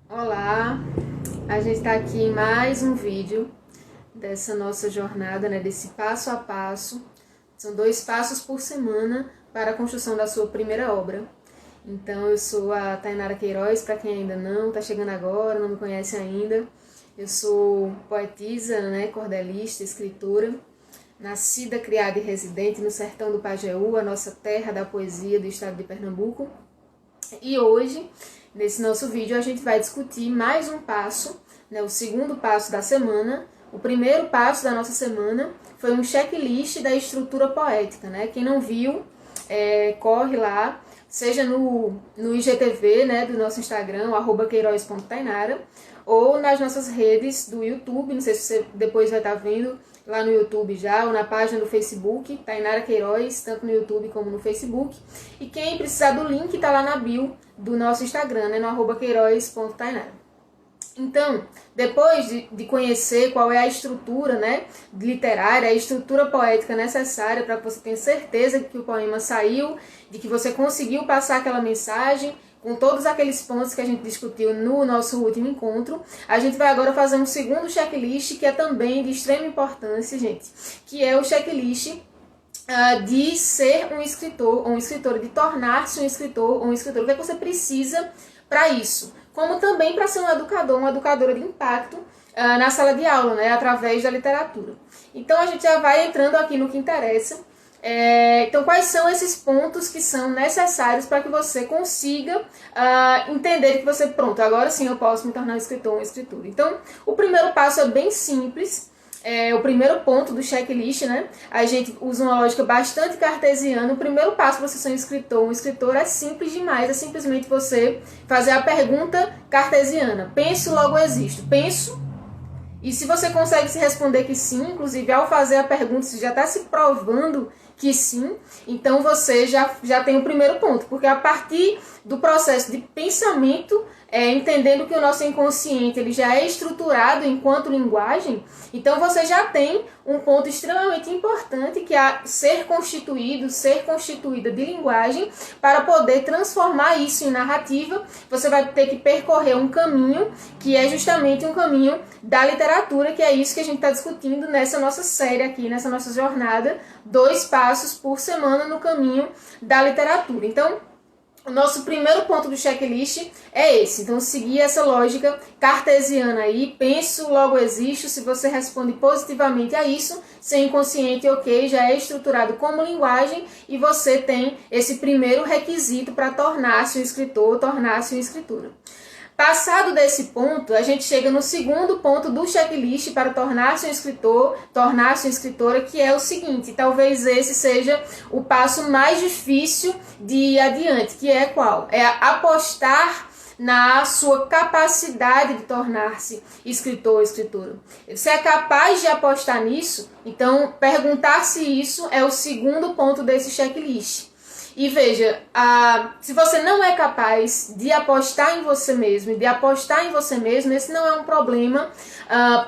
Olá, a gente está aqui em mais um vídeo dessa nossa jornada, desse passo a passo. São 2 passos por semana para a construção da sua primeira obra. Então eu sou a Tainara Queiroz, para quem ainda não está chegando agora, não me conhece ainda. Eu sou poetisa, cordelista, escritora, nascida, criada e residente no sertão do Pajeú, a nossa terra da poesia do estado de Pernambuco. E hoje, nesse nosso vídeo, a gente vai discutir mais um passo, o segundo passo da semana. O primeiro passo da nossa semana foi um checklist da estrutura poética, Quem não viu, corre lá, seja no IGTV, do nosso Instagram, @queiroz.tainara, ou nas nossas redes do YouTube, não sei se você depois vai estar vendo lá no YouTube já, ou na página do Facebook, Tainara Queiroz, tanto no YouTube como no Facebook. E quem precisar do link, está lá na bio do nosso Instagram, no @queiroz.tainara. Então, depois de conhecer qual é a estrutura literária, a estrutura poética necessária para que você tenha certeza de que o poema saiu, de que você conseguiu passar aquela mensagem, com todos aqueles pontos que a gente discutiu no nosso último encontro, a gente vai agora fazer um segundo checklist que é também de extrema importância, gente, que é o checklist de ser um escritor ou uma escritora, de tornar-se um escritor ou uma escritora. O que é que você precisa para isso? Como também para ser um educador, uma educadora de impacto na sala de aula, através da literatura. Então a gente já vai entrando aqui no que interessa. Então, quais são esses pontos que são necessários para que você consiga entender que você, pronto, agora sim eu posso me tornar um escritor ou uma escritora. Então, o primeiro passo é bem simples. O primeiro ponto do checklist, a gente usa uma lógica bastante cartesiana. O primeiro passo para você ser um escritor ou uma escritora é simples demais, é simplesmente você fazer a pergunta cartesiana. Penso, logo existo. Penso, e se você consegue se responder que sim, inclusive ao fazer a pergunta, você já está se provando que sim, então você já tem o primeiro ponto, porque a partir do processo de pensamento, entendendo que o nosso inconsciente ele já é estruturado enquanto linguagem, então você já tem um ponto extremamente importante, que é ser constituída de linguagem. Para poder transformar isso em narrativa, você vai ter que percorrer um caminho, que é justamente um caminho da literatura, que é isso que a gente está discutindo nessa nossa série aqui, nessa nossa jornada, 2 passos por semana no caminho da literatura. Então, o nosso primeiro ponto do checklist é esse. Então, seguir essa lógica cartesiana aí. Penso, logo existo. Se você responde positivamente a isso, seu inconsciente, ok, já é estruturado como linguagem e você tem esse primeiro requisito para tornar-se um escritor, tornar-se uma escritora. Passado desse ponto, a gente chega no segundo ponto do checklist para tornar-se um escritor, tornar-se uma escritora, que é o seguinte: talvez esse seja o passo mais difícil de ir adiante, que é qual? É apostar na sua capacidade de tornar-se escritor ou escritora. Você é capaz de apostar nisso? Então, perguntar se isso é o segundo ponto desse checklist. E veja, se você não é capaz de apostar em você mesmo, esse não é um problema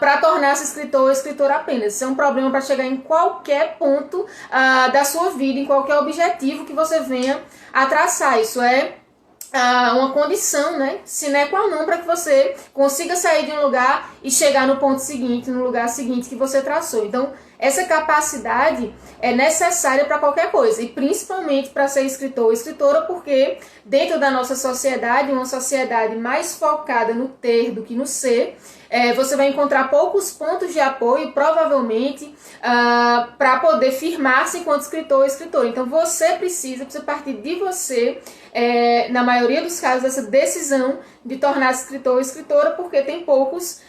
para tornar-se escritor ou escritora apenas. Isso é um problema para chegar em qualquer ponto da sua vida, em qualquer objetivo que você venha a traçar. Isso é uma condição, sine qua non, para que você consiga sair de um lugar e chegar no ponto seguinte, no lugar seguinte que você traçou. Então, essa capacidade é necessária para qualquer coisa, e principalmente para ser escritor ou escritora, porque dentro da nossa sociedade, uma sociedade mais focada no ter do que no ser, você vai encontrar poucos pontos de apoio, provavelmente, para poder firmar-se enquanto escritor ou escritora. Então, você precisa partir de você, na maioria dos casos, essa decisão de tornar-se escritor ou escritora, porque tem poucos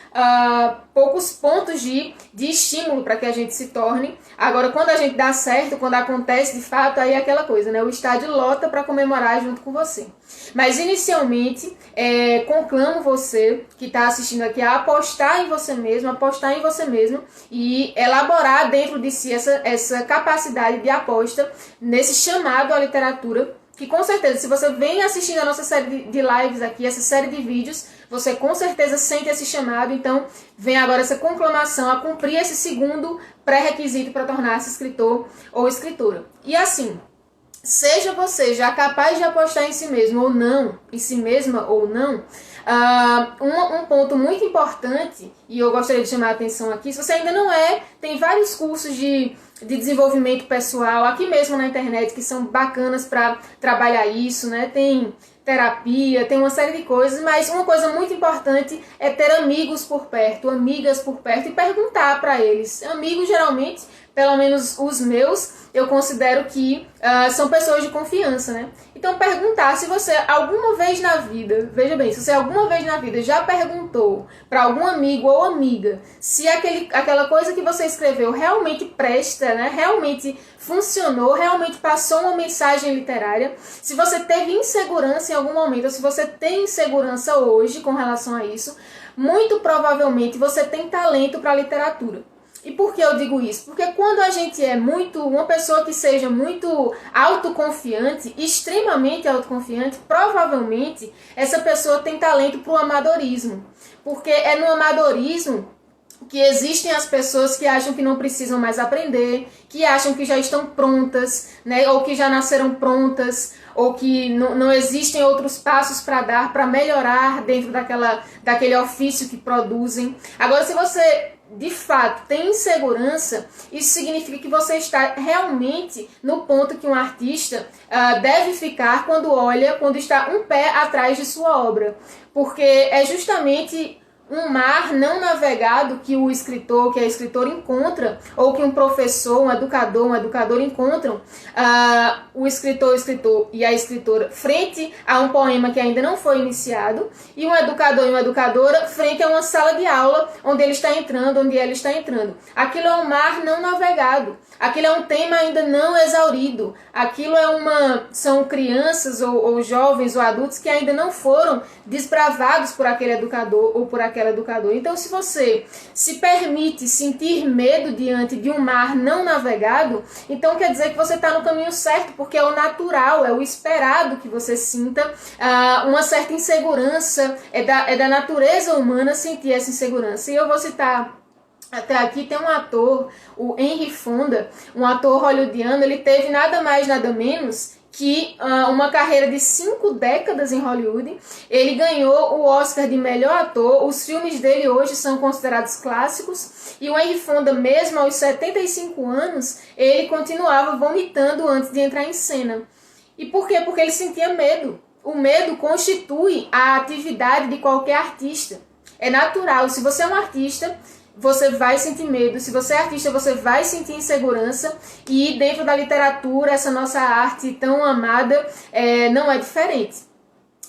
pontos de estímulo para que a gente se torne. Agora, quando a gente dá certo, quando acontece de fato, aí é aquela coisa, o estádio lota para comemorar junto com você. Mas, inicialmente, conclamo você que está assistindo aqui a apostar em você mesmo, e elaborar dentro de si essa capacidade de aposta nesse chamado à literatura, que com certeza, se você vem assistindo a nossa série de lives aqui, essa série de vídeos, você com certeza sente esse chamado. Então, vem agora essa conclamação a cumprir esse segundo pré-requisito para tornar-se escritor ou escritora. E assim, seja você já capaz de apostar em si mesmo ou não, em si mesma ou não, um ponto muito importante, e eu gostaria de chamar a atenção aqui, se você ainda não é, tem vários cursos de desenvolvimento pessoal aqui mesmo na internet que são bacanas para trabalhar isso, né? Tem terapia, tem uma série de coisas, mas uma coisa muito importante é ter amigos por perto, amigas por perto e perguntar para eles. Amigos, geralmente, pelo menos os meus, eu considero que são pessoas de confiança, né? Então perguntar se você alguma vez na vida, veja bem, se você alguma vez na vida já perguntou para algum amigo ou amiga se aquela coisa que você escreveu realmente presta, né? Realmente funcionou, realmente passou uma mensagem literária, se você teve insegurança em algum momento, ou se você tem insegurança hoje com relação a isso, muito provavelmente você tem talento para a literatura. E por que eu digo isso? Porque quando a gente é uma pessoa que seja muito autoconfiante, extremamente autoconfiante, provavelmente essa pessoa tem talento para o amadorismo. Porque é no amadorismo que existem as pessoas que acham que não precisam mais aprender, que acham que já estão prontas, né? Ou que já nasceram prontas, ou que não existem outros passos para dar, para melhorar dentro daquele ofício que produzem. Agora, se você de fato tem insegurança, isso significa que você está realmente no ponto que um artista deve ficar quando está um pé atrás de sua obra. Porque é justamente um mar não navegado que o escritor, que a escritora encontra, ou que um professor, um educador encontram o escritor e a escritora frente a um poema que ainda não foi iniciado, e um educador e uma educadora frente a uma sala de aula onde ele está entrando, onde ela está entrando. Aquilo é um mar não navegado. Aquilo é um tema ainda não exaurido. Aquilo são crianças ou jovens ou adultos que ainda não foram desbravados por aquele educador ou por aquela educadora. Então, se você se permite sentir medo diante de um mar não navegado, então quer dizer que você está no caminho certo, porque é o natural, é o esperado que você sinta uma certa insegurança, é da natureza humana sentir essa insegurança. E eu vou citar. Até aqui tem um ator, o Henry Fonda, um ator hollywoodiano, ele teve nada mais, nada menos que uma carreira de 5 décadas em Hollywood. Ele ganhou o Oscar de melhor ator, os filmes dele hoje são considerados clássicos, e o Henry Fonda, mesmo aos 75 anos, ele continuava vomitando antes de entrar em cena. E por quê? Porque ele sentia medo. O medo constitui a atividade de qualquer artista. É natural, se você é um artista, você vai sentir medo. Se você é artista, você vai sentir insegurança. E dentro da literatura, essa nossa arte tão amada, não é diferente.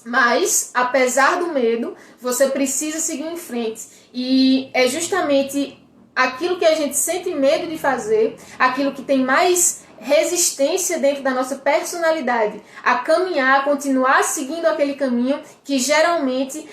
Mas, apesar do medo, você precisa seguir em frente. E é justamente aquilo que a gente sente medo de fazer, aquilo que tem mais resistência dentro da nossa personalidade a caminhar, a continuar seguindo aquele caminho que geralmente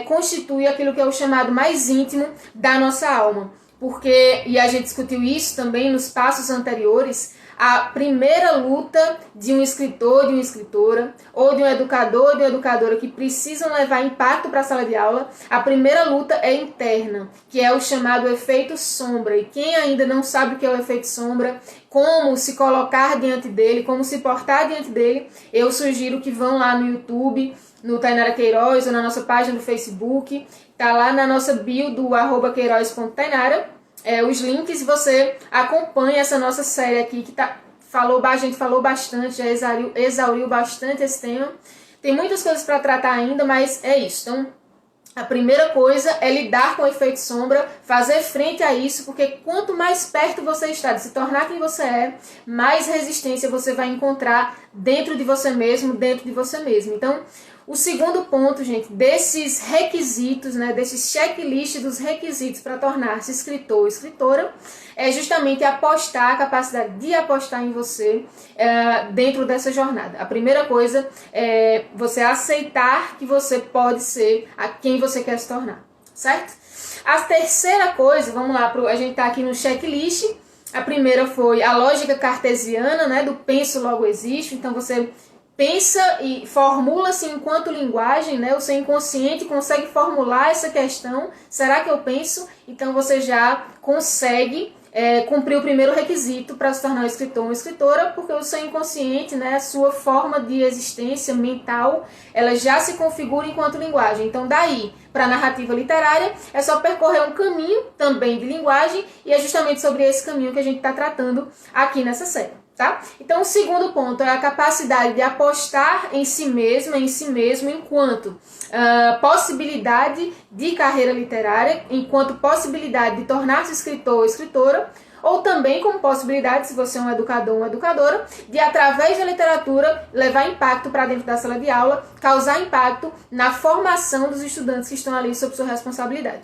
constitui aquilo que é o chamado mais íntimo da nossa alma. Porque, e a gente discutiu isso também nos passos anteriores, a primeira luta de um escritor, de uma escritora, ou de um educador, de uma educadora que precisam levar impacto para a sala de aula, a primeira luta é interna, que é o chamado efeito sombra. E quem ainda não sabe o que é o efeito sombra, como se colocar diante dele, como se portar diante dele, eu sugiro que vão lá no YouTube, no Tainara Queiroz, ou na nossa página do Facebook, tá lá na nossa bio do @queiroz.tainara, os links, e você acompanha essa nossa série aqui, que a gente falou bastante, já exauriu bastante esse tema. Tem muitas coisas para tratar ainda, mas é isso. Então, a primeira coisa é lidar com o efeito sombra, fazer frente a isso, porque quanto mais perto você está de se tornar quem você é, mais resistência você vai encontrar dentro de você mesmo, dentro de você mesmo. Então, o segundo ponto, gente, desses requisitos, né, desses checklist dos requisitos para tornar-se escritor ou escritora, é justamente apostar, a capacidade de apostar em você dentro dessa jornada. A primeira coisa é você aceitar que você pode ser a quem você quer se tornar, certo? A terceira coisa, vamos lá, a gente está aqui no checklist. A primeira foi a lógica cartesiana, né, do penso logo existo. Então você pensa e formula-se enquanto linguagem, né? O seu inconsciente consegue formular essa questão. Será que eu penso? Então você já consegue cumpriu o primeiro requisito para se tornar um escritor ou uma escritora, porque o seu inconsciente, né, a sua forma de existência mental, ela já se configura enquanto linguagem. Então, daí para a narrativa literária, é só percorrer um caminho também de linguagem, e é justamente sobre esse caminho que a gente está tratando aqui nessa série. Tá? Então, o segundo ponto é a capacidade de apostar em si mesmo enquanto possibilidade de carreira literária, enquanto possibilidade de tornar-se escritor ou escritora, ou também como possibilidade, se você é um educador ou uma educadora, de, através da literatura, levar impacto para dentro da sala de aula, causar impacto na formação dos estudantes que estão ali sob sua responsabilidade.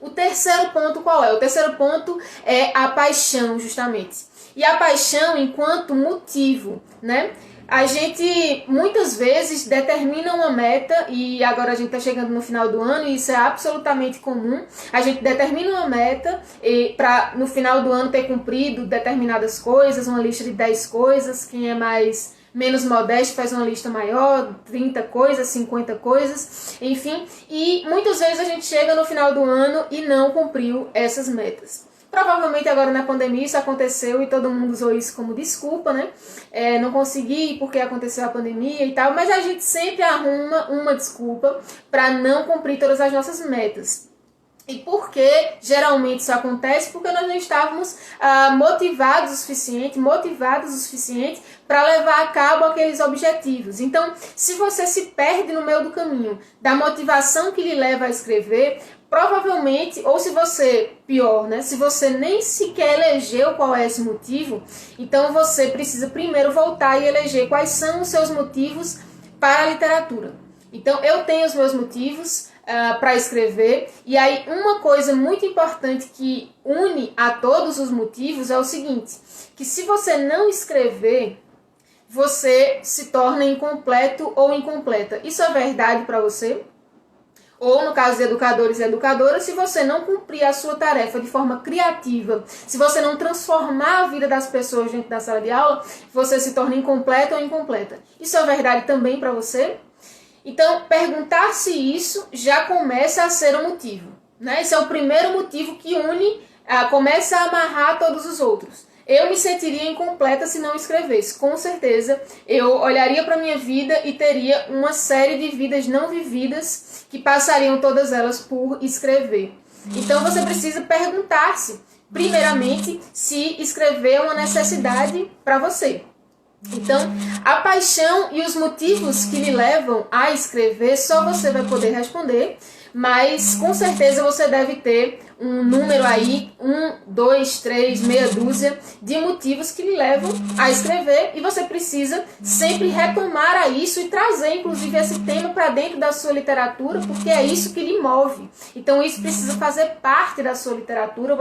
O terceiro ponto qual é? O terceiro ponto é a paixão, justamente. E a paixão enquanto motivo, né? A gente muitas vezes determina uma meta, e agora a gente está chegando no final do ano e isso é absolutamente comum. A gente determina uma meta para no final do ano ter cumprido determinadas coisas, uma lista de 10 coisas. Quem é menos modesto faz uma lista maior, 30 coisas, 50 coisas, enfim. E muitas vezes a gente chega no final do ano e não cumpriu essas metas. Provavelmente agora na pandemia isso aconteceu e todo mundo usou isso como desculpa, né? Não consegui porque aconteceu a pandemia e tal, mas a gente sempre arruma uma desculpa para não cumprir todas as nossas metas. E por que geralmente isso acontece? Porque nós não estávamos motivados o suficiente para levar a cabo aqueles objetivos. Então, se você se perde no meio do caminho da motivação que lhe leva a escrever, provavelmente, ou se você, pior, né? Se você nem sequer elegeu qual é esse motivo, então você precisa primeiro voltar e eleger quais são os seus motivos para a literatura. Então, eu tenho os meus motivos para escrever, e aí uma coisa muito importante que une a todos os motivos é o seguinte, que se você não escrever, você se torna incompleto ou incompleta. Isso é verdade para você? Ou, no caso de educadores e educadoras, se você não cumprir a sua tarefa de forma criativa, se você não transformar a vida das pessoas dentro da sala de aula, você se torna incompleto ou incompleta. Isso é verdade também para você? Então, perguntar-se isso já começa a ser um motivo, né? Esse é o primeiro motivo que une, começa a amarrar todos os outros. Eu me sentiria incompleta se não escrevesse. Com certeza, eu olharia para a minha vida e teria uma série de vidas não vividas que passariam todas elas por escrever. Então, você precisa perguntar-se, primeiramente, se escrever é uma necessidade para você. Então, a paixão e os motivos que lhe levam a escrever, só você vai poder responder, mas com certeza você deve ter um número aí, 1, 2, 3, meia dúzia de motivos que lhe levam a escrever, e você precisa sempre retomar a isso e trazer, inclusive, esse tema para dentro da sua literatura, porque é isso que lhe move. Então, isso precisa fazer parte da sua literatura,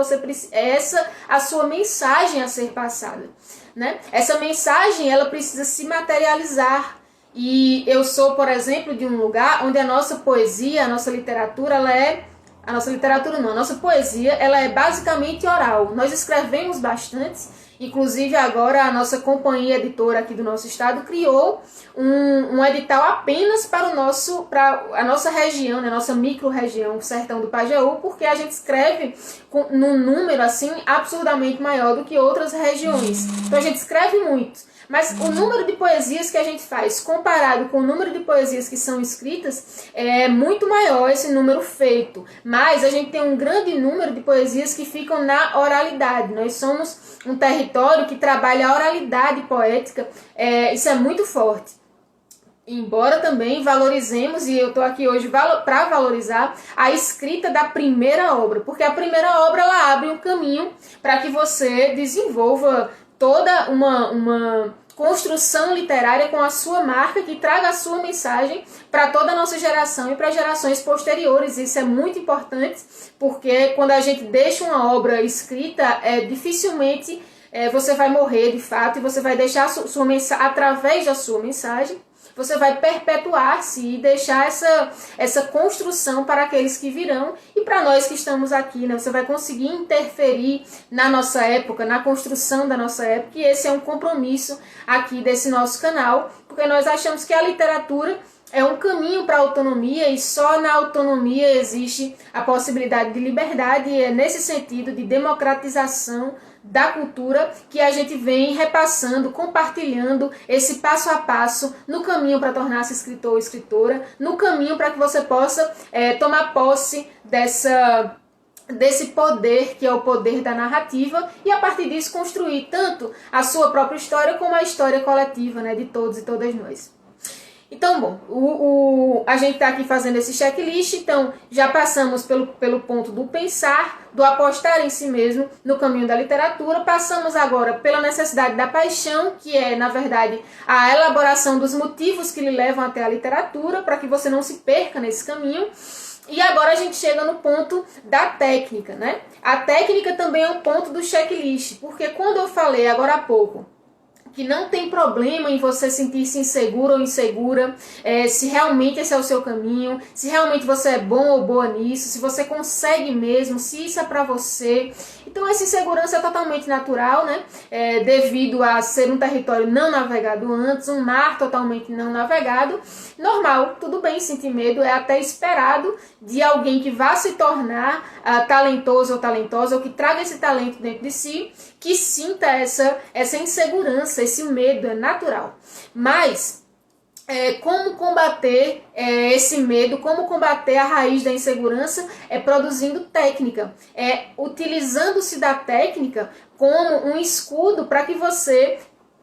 essa a sua mensagem a ser passada, né? Essa mensagem, ela precisa se materializar. E eu sou, por exemplo, de um lugar onde a nossa poesia, a nossa literatura, a nossa poesia, ela é basicamente oral. Nós escrevemos bastante, inclusive agora a nossa companhia editora aqui do nosso estado criou um edital apenas para a nossa região, né, a nossa micro-região, o Sertão do Pajeú, porque a gente escreve num número assim absurdamente maior do que outras regiões. Então a gente escreve muito. Mas o número de poesias que a gente faz, comparado com o número de poesias que são escritas, é muito maior esse número feito. Mas a gente tem um grande número de poesias que ficam na oralidade. Nós somos um território que trabalha a oralidade poética, isso é muito forte. Embora também valorizemos, e eu estou aqui hoje para valorizar a escrita da primeira obra, porque a primeira obra ela abre um caminho para que você desenvolva toda uma construção literária com a sua marca, que traga a sua mensagem para toda a nossa geração e para gerações posteriores. Isso é muito importante, porque quando a gente deixa uma obra escrita, dificilmente você vai morrer de fato, e você vai deixar sua mensagem, através da sua mensagem, você vai perpetuar-se e deixar essa construção para aqueles que virão e para nós que estamos aqui, né? Você vai conseguir interferir na nossa época, na construção da nossa época, e esse é um compromisso aqui desse nosso canal, porque nós achamos que a literatura é um caminho para a autonomia e só na autonomia existe a possibilidade de liberdade, e é nesse sentido de democratização da cultura que a gente vem repassando, compartilhando esse passo a passo no caminho para tornar-se escritor ou escritora, no caminho para que você possa tomar posse desse poder que é o poder da narrativa e a partir disso construir tanto a sua própria história como a história coletiva, né, de todos e todas nós. Então, bom, a gente está aqui fazendo esse checklist, então já passamos pelo ponto do pensar, do apostar em si mesmo no caminho da literatura, passamos agora pela necessidade da paixão, que é, na verdade, a elaboração dos motivos que lhe levam até a literatura, para que você não se perca nesse caminho. E agora a gente chega no ponto da técnica, né? A técnica também é um ponto do checklist, porque quando eu falei agora há pouco que não tem problema em você sentir-se inseguro ou insegura, se realmente esse é o seu caminho, se realmente você é bom ou boa nisso, se você consegue mesmo, se isso é pra você. Então essa insegurança é totalmente natural, né? Devido a ser um território não navegado antes, um mar totalmente não navegado. Normal, tudo bem sentir medo, é até esperado de alguém que vá se tornar talentoso ou talentosa, ou que traga esse talento dentro de si, que sinta essa insegurança, esse medo, é natural. Mas como combater esse medo, como combater a raiz da insegurança? É produzindo técnica, utilizando-se da técnica como um escudo para que você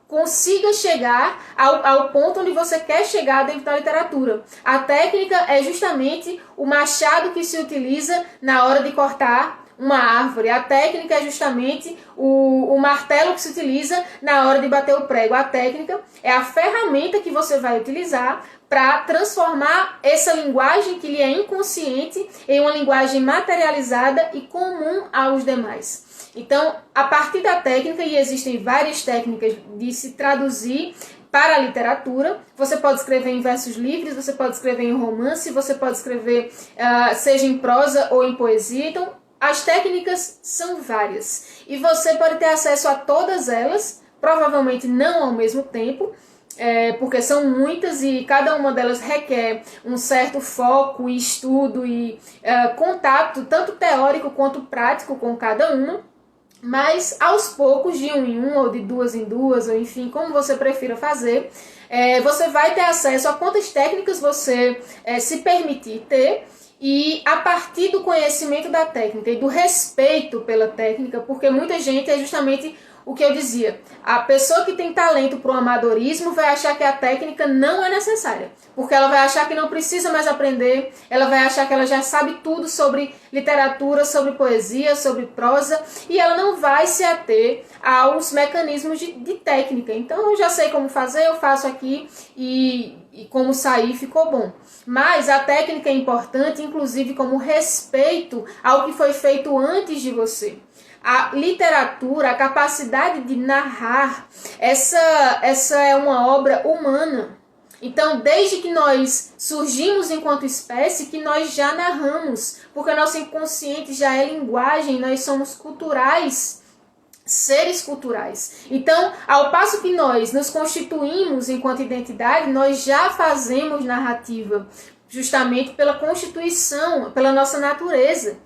consiga chegar ao ponto onde você quer chegar dentro da literatura. A técnica é justamente o machado que se utiliza na hora de cortar uma árvore. A técnica é justamente o martelo que se utiliza na hora de bater o prego. A técnica é a ferramenta que você vai utilizar para transformar essa linguagem que lhe é inconsciente em uma linguagem materializada e comum aos demais. Então, a partir da técnica, e existem várias técnicas de se traduzir para a literatura, você pode escrever em versos livres, você pode escrever em romance, você pode escrever seja em prosa ou em poesia. Então, as técnicas são várias e você pode ter acesso a todas elas, provavelmente não ao mesmo tempo, porque são muitas e cada uma delas requer um certo foco, estudo e contato, tanto teórico quanto prático com cada uma. Mas aos poucos, de um em um, ou de duas em duas, ou enfim, como você prefira fazer, você vai ter acesso a quantas técnicas você se permitir ter. E a partir do conhecimento da técnica e do respeito pela técnica, porque muita gente é justamente o que eu dizia, a pessoa que tem talento para o amadorismo vai achar que a técnica não é necessária, porque ela vai achar que não precisa mais aprender, ela vai achar que ela já sabe tudo sobre literatura, sobre poesia, sobre prosa, e ela não vai se ater aos mecanismos de técnica. Então eu já sei como fazer, eu faço aqui e como sair ficou bom. Mas a técnica é importante, inclusive como respeito ao que foi feito antes de você. A literatura, a capacidade de narrar, essa é uma obra humana. Então, desde que nós surgimos enquanto espécie, que nós já narramos, porque nosso inconsciente já é linguagem, nós somos culturais, seres culturais. Então, ao passo que nós nos constituímos enquanto identidade, nós já fazemos narrativa, justamente pela constituição, pela nossa natureza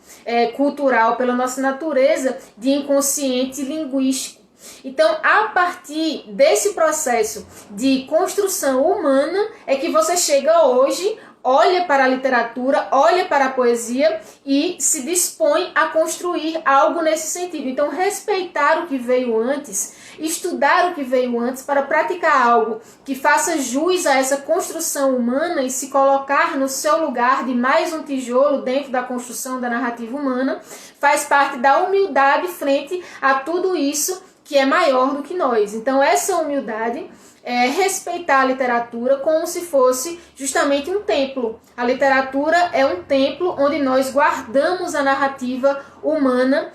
cultural, pela nossa natureza de inconsciente linguístico. Então, a partir desse processo de construção humana é que você chega hoje, olha para a literatura, olha para a poesia e se dispõe a construir algo nesse sentido. Então, respeitar o que veio antes, estudar o que veio antes para praticar algo que faça jus a essa construção humana e se colocar no seu lugar de mais um tijolo dentro da construção da narrativa humana, faz parte da humildade frente a tudo isso que é maior do que nós. Então, essa humildade é respeitar a literatura como se fosse justamente um templo. A literatura é um templo onde nós guardamos a narrativa humana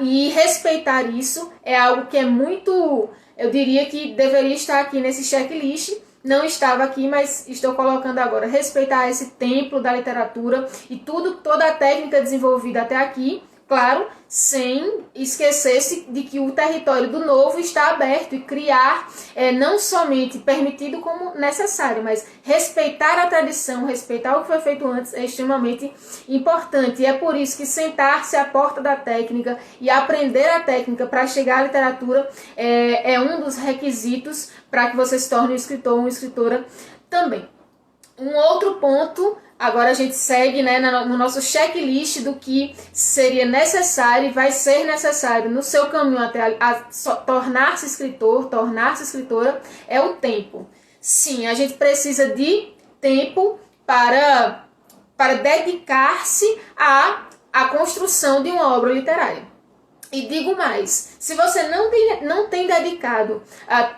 e respeitar isso é algo que é muito, eu diria que deveria estar aqui nesse checklist. Não estava aqui, mas estou colocando agora. Respeitar esse templo da literatura e toda a técnica desenvolvida até aqui Claro, sem esquecer-se de que o território do novo está aberto e criar não somente permitido como necessário, mas respeitar a tradição, respeitar o que foi feito antes é extremamente importante. E é por isso que sentar-se à porta da técnica e aprender a técnica para chegar à literatura é um dos requisitos para que você se torne um escritor ou uma escritora também. Um outro ponto, agora a gente segue no nosso checklist do que seria necessário e vai ser necessário no seu caminho até tornar-se escritor, tornar-se escritora, é o tempo. Sim, a gente precisa de tempo para dedicar-se à construção de uma obra literária. E digo mais, se você não tem dedicado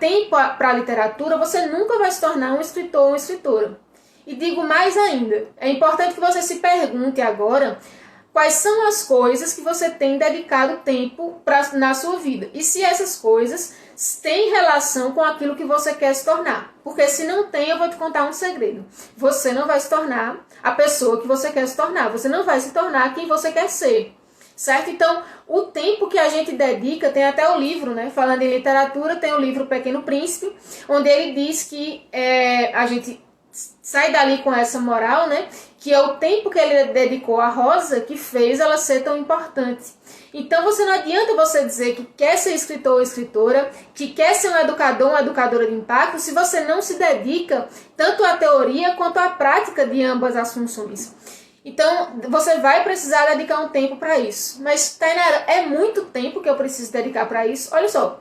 tempo para a literatura, você nunca vai se tornar um escritor ou uma escritora. E digo mais ainda, é importante que você se pergunte agora quais são as coisas que você tem dedicado tempo na sua vida. E se essas coisas têm relação com aquilo que você quer se tornar. Porque se não tem, eu vou te contar um segredo. Você não vai se tornar a pessoa que você quer se tornar. Você não vai se tornar quem você quer ser. Certo? Então, o tempo que a gente dedica, tem até o livro, falando em literatura, tem o livro Pequeno Príncipe, onde ele diz que a gente sai dali com essa moral, que é o tempo que ele dedicou à Rosa que fez ela ser tão importante. Então, não adianta você dizer que quer ser escritor ou escritora, que quer ser um educador ou uma educadora de impacto, se você não se dedica tanto à teoria quanto à prática de ambas as funções. Então, você vai precisar dedicar um tempo para isso. Mas, Tainara, é muito tempo que eu preciso dedicar para isso? Olha só,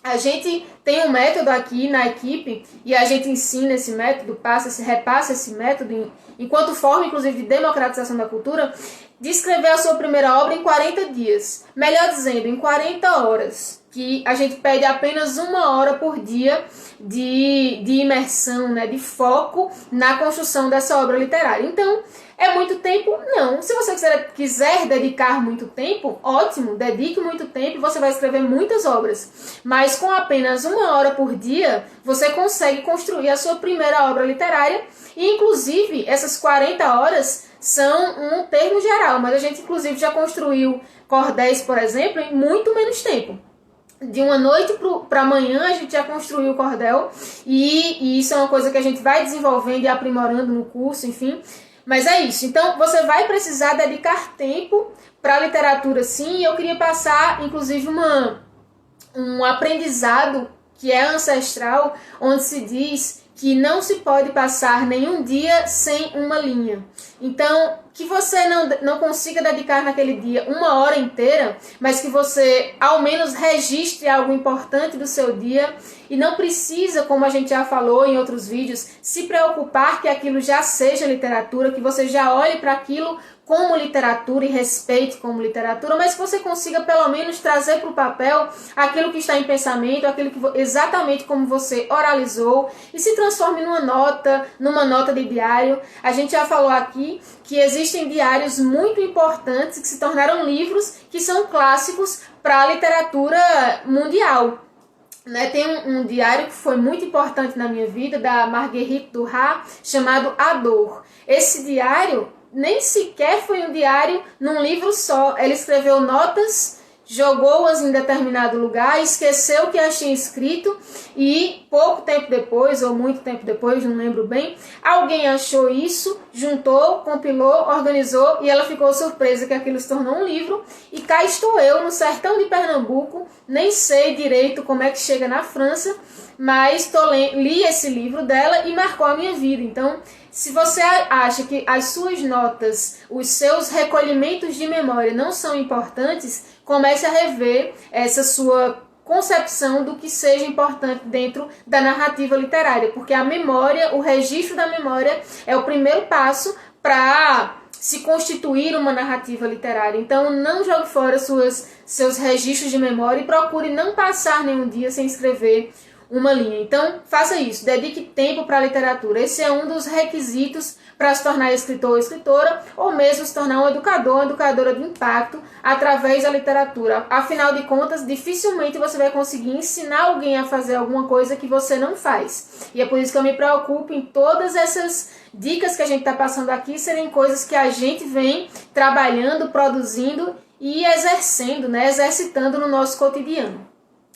a gente tem um método aqui na equipe e a gente ensina esse método, repassa esse método enquanto forma, inclusive, de democratização da cultura, de escrever a sua primeira obra em 40 dias. Melhor dizendo, em 40 horas, que a gente pede apenas 1 hora por dia de imersão, de foco na construção dessa obra literária. Então, é muito tempo? Não. Se você quiser dedicar muito tempo, ótimo, dedique muito tempo e você vai escrever muitas obras. Mas com apenas 1 hora por dia, você consegue construir a sua primeira obra literária e, inclusive, essas 40 horas são um termo geral, mas a gente, inclusive, já construiu cordéis, por exemplo, em muito menos tempo. De uma noite para amanhã a gente já construiu o cordel e isso é uma coisa que a gente vai desenvolvendo e aprimorando no curso, enfim. Mas é isso. Então, você vai precisar dedicar tempo para a literatura, sim. E eu queria passar, inclusive, um aprendizado que é ancestral, onde se diz que não se pode passar nenhum dia sem uma linha. Então, que você não consiga dedicar naquele dia 1 hora inteira, mas que você, ao menos, registre algo importante do seu dia e não precisa, como a gente já falou em outros vídeos, se preocupar que aquilo já seja literatura, que você já olhe para aquilo como literatura e respeite como literatura, mas que você consiga pelo menos trazer para o papel aquilo que está em pensamento, aquilo que exatamente como você oralizou e se transforme numa nota de diário. A gente já falou aqui que existem diários muito importantes que se tornaram livros que são clássicos para a literatura mundial. Tem um diário que foi muito importante na minha vida, da Marguerite Duras, chamado A Dor. Esse diário nem sequer foi um diário num livro só. Ela escreveu notas, jogou-as em determinado lugar, esqueceu o que as tinha escrito e pouco tempo depois, ou muito tempo depois, não lembro bem, alguém achou isso, juntou, compilou, organizou e ela ficou surpresa que aquilo se tornou um livro. E cá estou eu, no sertão de Pernambuco, nem sei direito como é que chega na França, mas li esse livro dela e marcou a minha vida. Então, se você acha que as suas notas, os seus recolhimentos de memória não são importantes, comece a rever essa sua concepção do que seja importante dentro da narrativa literária, porque a memória, o registro da memória é o primeiro passo para se constituir uma narrativa literária. Então, não jogue fora seus registros de memória e procure não passar nenhum dia sem escrever uma linha. Então, faça isso, dedique tempo para a literatura. Esse é um dos requisitos para se tornar escritor ou escritora, ou mesmo se tornar um educador ou educadora de impacto através da literatura. Afinal de contas, dificilmente você vai conseguir ensinar alguém a fazer alguma coisa que você não faz. E é por isso que eu me preocupo em todas essas dicas que a gente está passando aqui serem coisas que a gente vem trabalhando, produzindo e exercendo, né, exercitando no nosso cotidiano.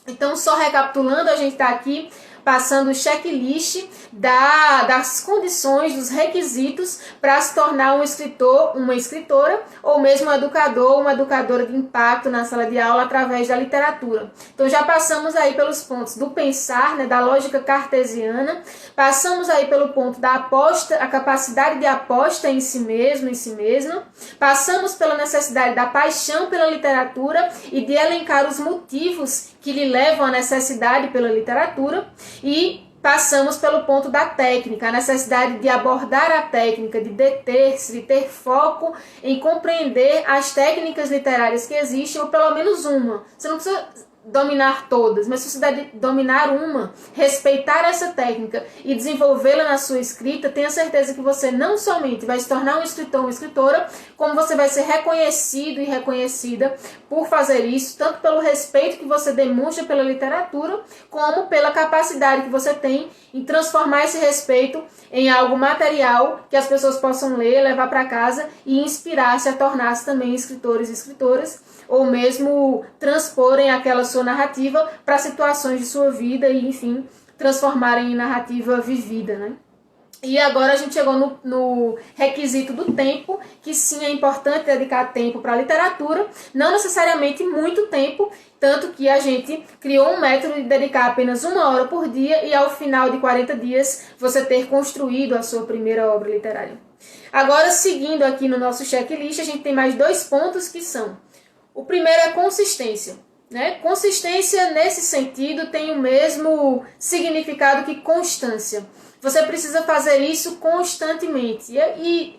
Então, só recapitulando, a gente está aqui passando o checklist das condições, dos requisitos para se tornar um escritor, uma escritora, ou mesmo um educador, uma educadora de impacto na sala de aula através da literatura. Então já passamos aí pelos pontos do pensar, né, da lógica cartesiana, passamos aí pelo ponto da aposta, a capacidade de aposta em si mesmo, em si mesma, passamos pela necessidade da paixão pela literatura e de elencar os motivos que lhe levam à necessidade pela literatura, e passamos pelo ponto da técnica, a necessidade de abordar a técnica, de deter-se, de ter foco em compreender as técnicas literárias que existem, ou pelo menos uma. Você não precisa dominar todas, mas se você deve dominar uma, respeitar essa técnica e desenvolvê-la na sua escrita, tenha certeza que você não somente vai se tornar um escritor ou uma escritora, como você vai ser reconhecido e reconhecida por fazer isso, tanto pelo respeito que você demonstra pela literatura, como pela capacidade que você tem em transformar esse respeito em algo material que as pessoas possam ler, levar para casa e inspirar-se a tornar-se também escritores e escritoras, ou mesmo transporem aquela sua narrativa para situações de sua vida e, enfim, transformarem em narrativa vivida, né? E agora a gente chegou no requisito do tempo, que sim, é importante dedicar tempo para a literatura, não necessariamente muito tempo, tanto que a gente criou um método de dedicar apenas 1 hora por dia e ao final de 40 dias você ter construído a sua primeira obra literária. Agora, seguindo aqui no nosso checklist, a gente tem mais 2 pontos que são: o primeiro é consistência, né? Consistência, nesse sentido, tem o mesmo significado que constância. Você precisa fazer isso constantemente. E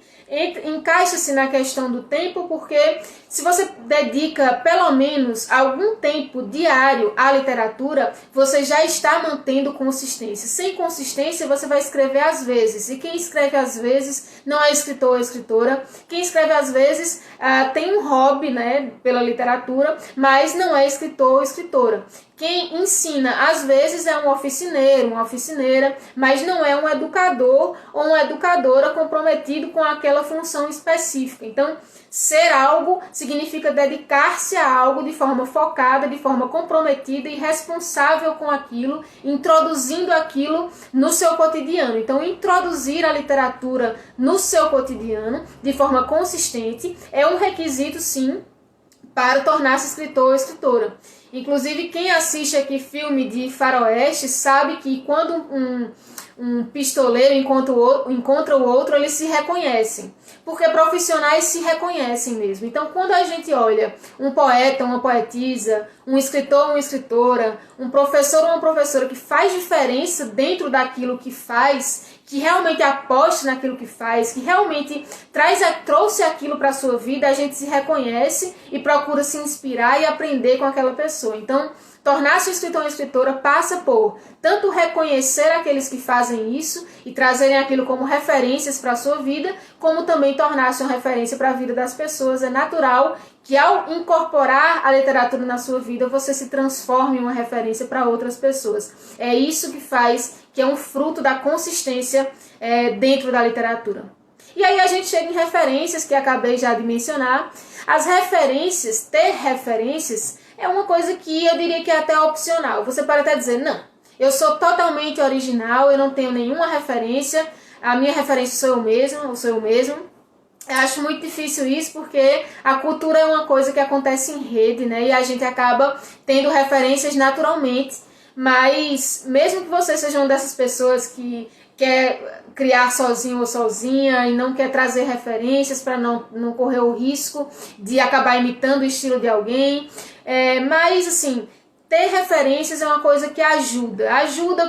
encaixa-se na questão do tempo, porque se você dedica pelo menos algum tempo diário à literatura, você já está mantendo consistência. Sem consistência, você vai escrever às vezes. E quem escreve às vezes não é escritor ou escritora. Quem escreve às vezes tem um hobby, né, pela literatura, mas não é escritor ou escritora. Quem ensina, às vezes, é um oficineiro, uma oficineira, mas não é um educador ou uma educadora comprometido com aquela função específica. Então, ser algo significa dedicar-se a algo de forma focada, de forma comprometida e responsável com aquilo, introduzindo aquilo no seu cotidiano. Então, introduzir a literatura no seu cotidiano de forma consistente é um requisito, sim, para tornar-se escritor ou escritora. Inclusive, quem assiste aqui filme de faroeste sabe que quando um pistoleiro encontra o outro, eles se reconhecem. Porque profissionais se reconhecem mesmo. Então, quando a gente olha um poeta, uma poetisa, um escritor, uma escritora, um professor ou uma professora que faz diferença dentro daquilo que faz, que realmente aposta naquilo que faz, que realmente trouxe aquilo para a sua vida, a gente se reconhece e procura se inspirar e aprender com aquela pessoa. Então, tornar-se um escritor ou escritora passa por tanto reconhecer aqueles que fazem isso e trazerem aquilo como referências para a sua vida, como também tornar-se uma referência para a vida das pessoas. É natural que ao incorporar a literatura na sua vida, você se transforme em uma referência para outras pessoas. É isso que faz, que é um fruto da consistência dentro da literatura. E aí a gente chega em referências, que acabei já de mencionar. As referências, ter referências, é uma coisa que eu diria que é até opcional. Você pode até dizer, não, eu sou totalmente original, eu não tenho nenhuma referência, a minha referência sou eu mesma, ou sou eu mesmo. Eu acho muito difícil isso, porque a cultura é uma coisa que acontece em rede, né? E a gente acaba tendo referências naturalmente. Mas mesmo que você seja uma dessas pessoas que quer criar sozinho ou sozinha e não quer trazer referências para não correr o risco de acabar imitando o estilo de alguém, mas assim, ter referências é uma coisa que ajuda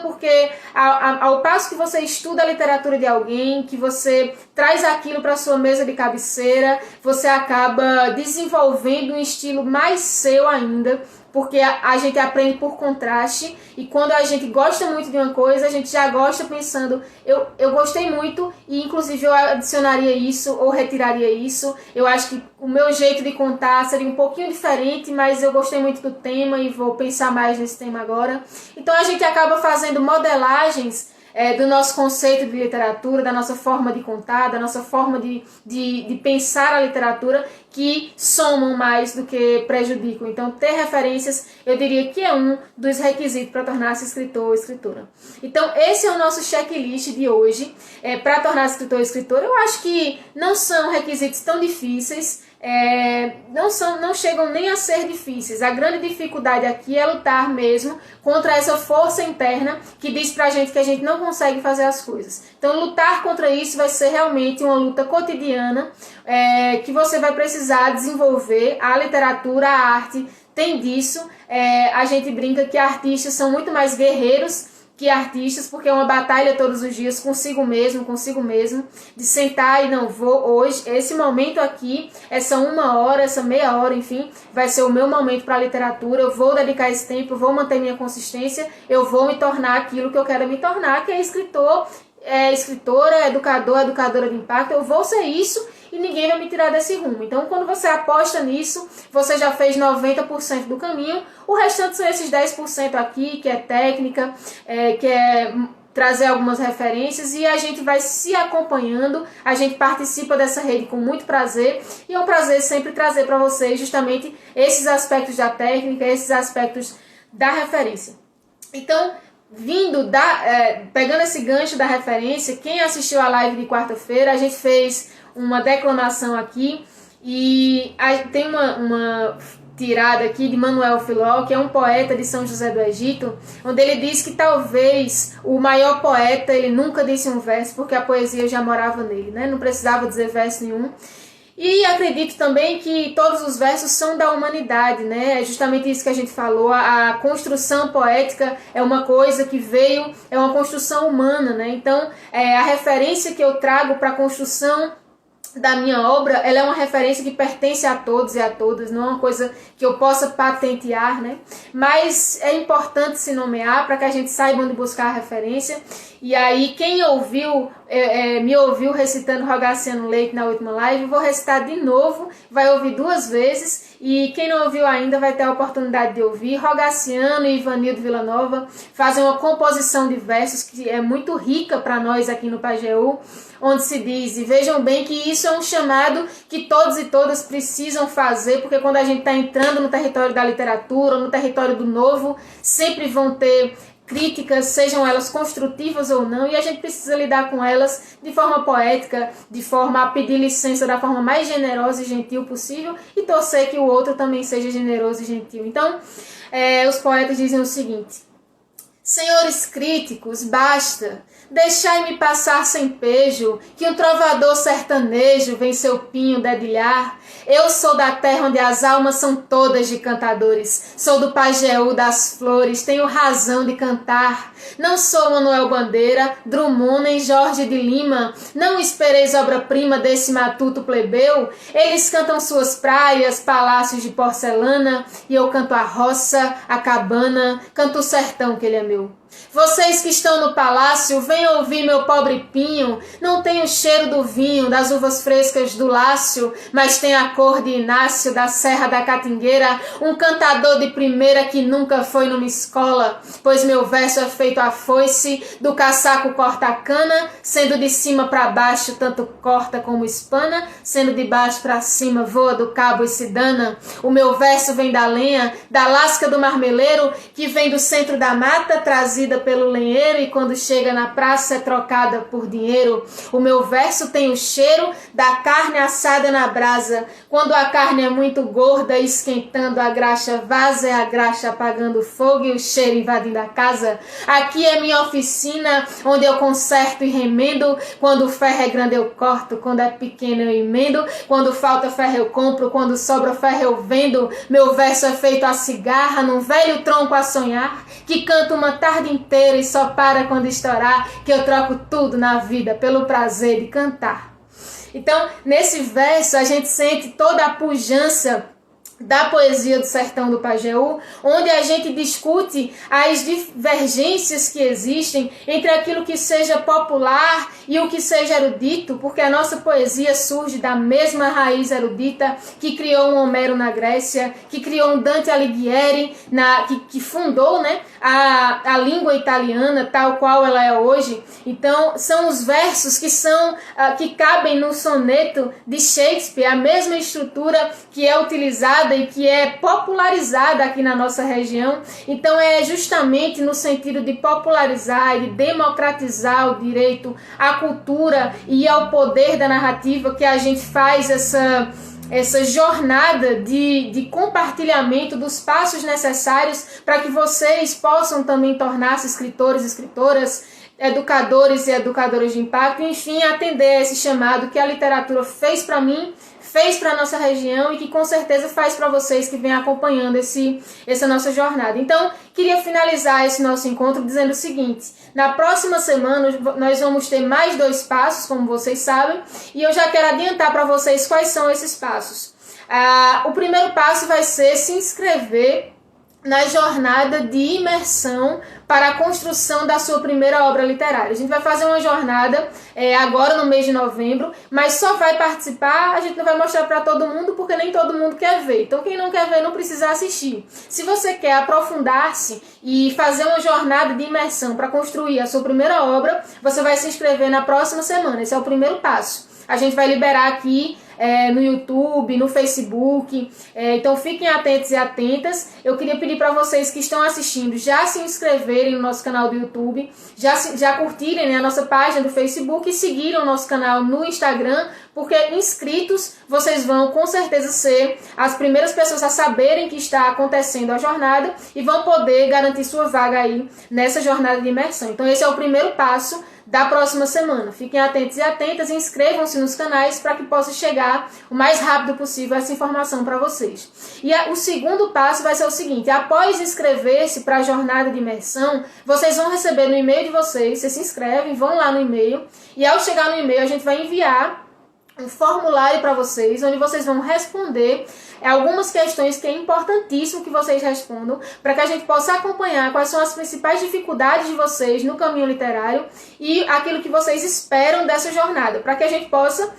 porque ao passo que você estuda a literatura de alguém, que você traz aquilo para sua mesa de cabeceira, você acaba desenvolvendo um estilo mais seu ainda, porque a gente aprende por contraste, e quando a gente gosta muito de uma coisa, a gente já gosta pensando, eu gostei muito, e inclusive eu adicionaria isso, ou retiraria isso. Eu acho que o meu jeito de contar seria um pouquinho diferente, mas eu gostei muito do tema, e vou pensar mais nesse tema agora. Então a gente acaba fazendo modelagens do nosso conceito de literatura, da nossa forma de contar, da nossa forma de pensar a literatura, que somam mais do que prejudicam. Então, ter referências, eu diria que é um dos requisitos para tornar-se escritor ou escritora. Então, esse é o nosso checklist de hoje. Para tornar-se escritor ou escritora, eu acho que não são requisitos tão difíceis, não chegam nem a ser difíceis. A grande dificuldade aqui é lutar mesmo contra essa força interna que diz pra gente que a gente não consegue fazer as coisas. Então, lutar contra isso vai ser realmente uma luta cotidiana, que você vai precisar desenvolver. A literatura, a arte tem disso. A gente brinca que artistas são muito mais guerreiros que artistas, porque é uma batalha todos os dias consigo mesmo, de sentar e não vou hoje, esse momento aqui, essa 1 hora, essa meia hora, enfim, vai ser o meu momento para a literatura, eu vou dedicar esse tempo, eu vou manter minha consistência, eu vou me tornar aquilo que eu quero me tornar, que é escritor, escritora, educadora de impacto, eu vou ser isso e ninguém vai me tirar desse rumo. Então, quando você aposta nisso, você já fez 90% do caminho, o restante são esses 10% aqui, que é técnica, que é trazer algumas referências, e a gente vai se acompanhando, a gente participa dessa rede com muito prazer, e é um prazer sempre trazer para vocês justamente esses aspectos da técnica, esses aspectos da referência. Então, pegando esse gancho da referência, quem assistiu a live de quarta-feira, a gente fez uma declamação aqui, e tem uma tirada aqui de Manuel Filó, que é um poeta de São José do Egito, onde ele diz que talvez o maior poeta, ele nunca disse um verso, porque a poesia já morava nele, né? Não precisava dizer verso nenhum. E acredito também que todos os versos são da humanidade, né? É justamente isso que a gente falou, a construção poética é uma coisa que é uma construção humana, né? Então, a referência que eu trago para a construção da minha obra, ela é uma referência que pertence a todos e a todas, não é uma coisa que eu possa patentear, né? Mas é importante se nomear para que a gente saiba onde buscar a referência. E aí, quem me ouviu recitando Rogaciano Leite na última live, vou recitar de novo, vai ouvir 2 vezes, e quem não ouviu ainda vai ter a oportunidade de ouvir. Rogaciano e Ivanildo Villanova fazem uma composição de versos que é muito rica para nós aqui no Pajeú, onde se diz, e vejam bem que isso é um chamado que todos e todas precisam fazer, porque quando a gente está entrando no território da literatura, no território do novo, sempre vão ter críticas, sejam elas construtivas ou não, e a gente precisa lidar com elas de forma poética, de forma a pedir licença da forma mais generosa e gentil possível, e torcer que o outro também seja generoso e gentil. Então, os poetas dizem o seguinte: senhores críticos, basta, deixai-me passar sem pejo, que um trovador sertanejo vem seu pinho dedilhar. Eu sou da terra onde as almas são todas de cantadores, sou do Pajeú das flores, tenho razão de cantar. Não sou Manuel Bandeira, Drummond nem Jorge de Lima, não espereis obra-prima desse matuto plebeu. Eles cantam suas praias, palácios de porcelana, e eu canto a roça, a cabana, canto o sertão que ele é meu. Vocês que estão no palácio, venham ouvir meu pobre pinho. Não tem o cheiro do vinho, das uvas frescas do Lácio, mas tem a cor de Inácio da Serra da Catingueira, um cantador de primeira que nunca foi numa escola, pois meu verso é feito a foice, do caçaco corta a cana, sendo de cima para baixo tanto corta como espana, sendo de baixo para cima voa do cabo e se dana. O meu verso vem da lenha, da lasca do marmeleiro, que vem do centro da mata, trazida pelo lenheiro, e quando chega na praça é trocada por dinheiro. O meu verso tem o cheiro da carne assada na brasa, quando a carne é muito gorda, esquentando a graxa vaza, é a graxa apagando o fogo e o cheiro invadindo a casa. Aqui é minha oficina, onde eu conserto e remendo, quando o ferro é grande eu corto, quando é pequeno eu emendo, quando falta ferro eu compro, quando sobra ferro eu vendo. Meu verso é feito a cigarra, num velho tronco a sonhar, que canta uma tarde inteira e só para quando estourar, que eu troco tudo na vida pelo prazer de cantar. Então, nesse verso, a gente sente toda a pujança da poesia do sertão do Pajeú, onde a gente discute as divergências que existem entre aquilo que seja popular e o que seja erudito, porque a nossa poesia surge da mesma raiz erudita que criou um Homero na Grécia, que criou um Dante Alighieri, que fundou, né, a língua italiana tal qual ela é hoje. Então, são os versos que cabem no soneto de Shakespeare, a mesma estrutura que é utilizada e que é popularizada aqui na nossa região. Então é justamente no sentido de popularizar e de democratizar o direito à cultura e ao poder da narrativa que a gente faz essa jornada de compartilhamento dos passos necessários para que vocês possam também tornar-se escritores e escritoras, educadores e educadoras de impacto, enfim, atender a esse chamado que a literatura fez para mim, fez para a nossa região e que com certeza faz para vocês que vêm acompanhando essa nossa jornada. Então, queria finalizar esse nosso encontro dizendo o seguinte: na próxima semana nós vamos ter mais 2 passos, como vocês sabem, e eu já quero adiantar para vocês quais são esses passos. O primeiro passo vai ser se inscrever na jornada de imersão para a construção da sua primeira obra literária. A gente vai fazer uma jornada agora no mês de novembro, mas só vai participar, a gente não vai mostrar para todo mundo, porque nem todo mundo quer ver. Então quem não quer ver não precisa assistir. Se você quer aprofundar-se e fazer uma jornada de imersão para construir a sua primeira obra, você vai se inscrever na próxima semana. Esse é o primeiro passo. A gente vai liberar aqui no YouTube, no Facebook, então fiquem atentos e atentas. Eu queria pedir para vocês que estão assistindo já se inscreverem no nosso canal do YouTube, já curtirem, né, a nossa página do Facebook e seguirem o nosso canal no Instagram, porque inscritos vocês vão com certeza ser as primeiras pessoas a saberem que está acontecendo a jornada e vão poder garantir sua vaga aí nessa jornada de imersão. Então esse é o primeiro passo da próxima semana. Fiquem atentos e atentas e inscrevam-se nos canais para que possa chegar o mais rápido possível essa informação para vocês. E o segundo passo vai ser o seguinte: após inscrever-se para a jornada de imersão, vocês vão receber no e-mail de vocês, vocês se inscrevem, vão lá no e-mail, e ao chegar no e-mail a gente vai enviar um formulário para vocês, onde vocês vão responder algumas questões que é importantíssimo que vocês respondam, para que a gente possa acompanhar quais são as principais dificuldades de vocês no caminho literário e aquilo que vocês esperam dessa jornada, para que a gente possa,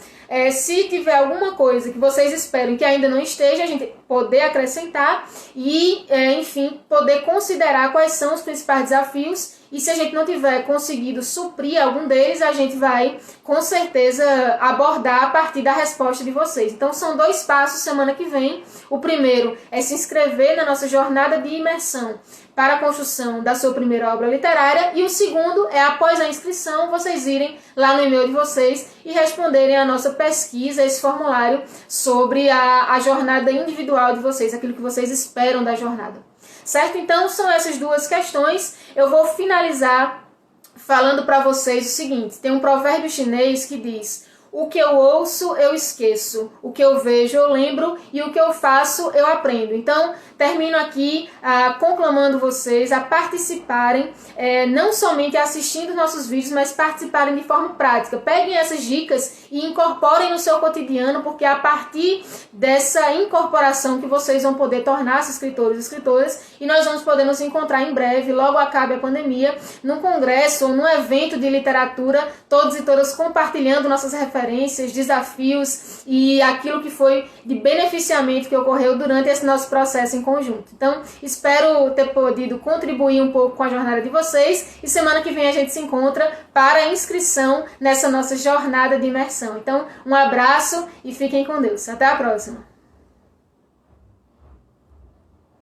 se tiver alguma coisa que vocês esperam que ainda não esteja, a gente poder acrescentar e, enfim, poder considerar quais são os principais desafios. E se a gente não tiver conseguido suprir algum deles, a gente vai, com certeza, abordar a partir da resposta de vocês. Então, são 2 passos semana que vem. O primeiro é se inscrever na nossa jornada de imersão para a construção da sua primeira obra literária. E o segundo é, após a inscrição, vocês irem lá no e-mail de vocês e responderem a nossa pesquisa, esse formulário, sobre a jornada individual de vocês, aquilo que vocês esperam da jornada. Certo? Então, são essas 2 questões. Eu vou finalizar falando para vocês o seguinte: tem um provérbio chinês que diz: o que eu ouço, eu esqueço. O que eu vejo, eu lembro. E o que eu faço, eu aprendo. Então, termino aqui conclamando vocês a participarem, não somente assistindo nossos vídeos, mas participarem de forma prática. Peguem essas dicas e incorporem no seu cotidiano, porque é a partir dessa incorporação que vocês vão poder tornar-se escritores e escritoras, e nós vamos poder nos encontrar em breve, logo acabe a pandemia, num congresso ou num evento de literatura, todos e todas compartilhando nossas referências, desafios e aquilo que foi de beneficiamento que ocorreu durante esse nosso processo em conjunto. Então, espero ter podido contribuir um pouco com a jornada de vocês, e semana que vem a gente se encontra para a inscrição nessa nossa jornada de imersão. Então, um abraço e fiquem com Deus. Até a próxima!